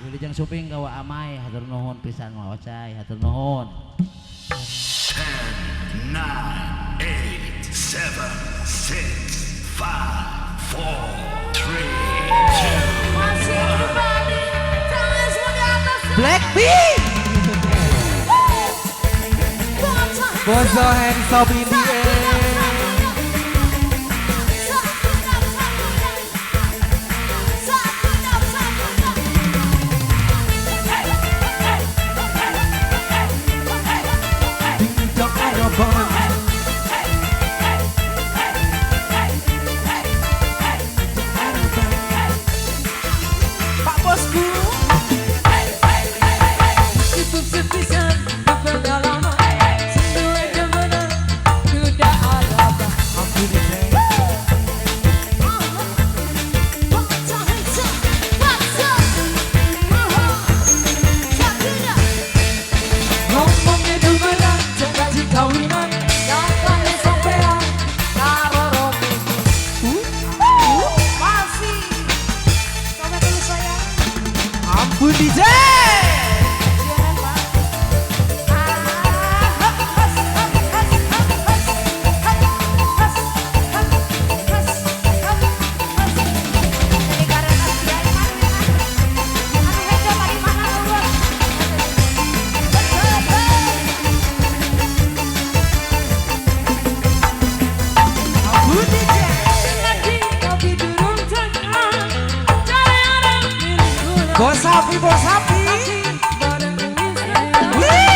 Wilujeng Suping gawa amai hatur nuhun pisan maocai hatur nuhun. 10, 9, 8, 7, 6, 5, 4, 3, 2, 1. Blackpink. Put your hands up in the air. Duda Araban. Pak Bosku. Itu sepisan pengalaman. Duda Araban. Ampun deh. Ngomongnya dumeran, jangan kawinan. Nyatanya sampean karo rombongan. Masih. Sampai dulu sayang. Ampun DJ. Bos sapi, bos sapi. Wih.